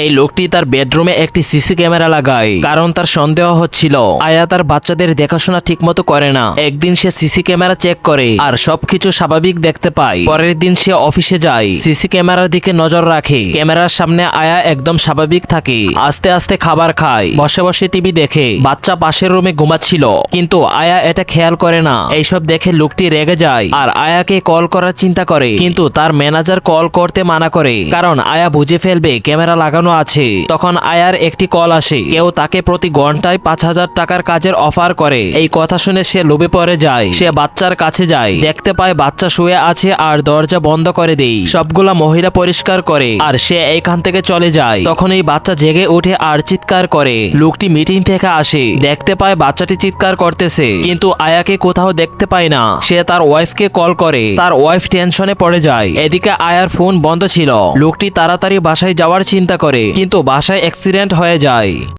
এই লোকটি তার বেডরুমে একটি সিসি ক্যামেরা লাগায়, কারণ তার সন্দেহ হচ্ছিল আয়া তার বাচ্চাদের দেখাশোনা ঠিকমতো করে না। একদিন সে সিসি ক্যামেরা চেক করে আর সবকিছু স্বাভাবিক দেখতে পায়। পরের দিন সে অফিসে যায়, সিসি ক্যামেরার দিকে নজর রাখে। ক্যামেরার সামনে আয়া একদম স্বাভাবিক থাকে, আস্তে আস্তে খাবার খায়, বসে বসে টিভি দেখে। বাচ্চা পাশের রুমে ঘুমাচ্ছিল, কিন্তু আয়া এটা খেয়াল করে না। এইসব দেখে লোকটি রেগে যায় আর আয়াকে কল করার চিন্তা করে, কিন্তু তার ম্যানেজার কল করতে মানা করে, কারণ আয়া বুঝে ফেলবে ক্যামেরা লাগানো আছে। তখন আয়ার একটি কল আসে, কেউ তাকে প্রতি ঘন্টায় 5,000 টাকার কাজের অফার করে। এই কথা শুনে সে লোভে পড়ে যায়। সে বাচ্চার কাছে যায়, দেখতে পায় বাচ্চা শুয়ে আছে আর দরজা বন্ধ করে দেয়। সবগুলা মহিলা পরিষ্কার করে আর সে এইখান থেকে চলে যায়। তখন এই বাচ্চা জেগে ওঠে আর চিৎকার করে। লোকটি মিটিং থেকে আসে, দেখতে পায় বাচ্চাটি চিৎকার করতেছে, কিন্তু আয়াকে কোথাও দেখতে পায় না। সে তার ওয়াইফকে কল করে, তার ওয়াইফ টেনশনে পড়ে যায়। এদিকে আয়ার ফোন বন্ধ ছিল। লোকটি তাড়াতাড়ি বাসায় যাওয়ার চিন্তা করে, কিন্তু বাসায় অ্যাক্সিডেন্ট হয়ে যায়।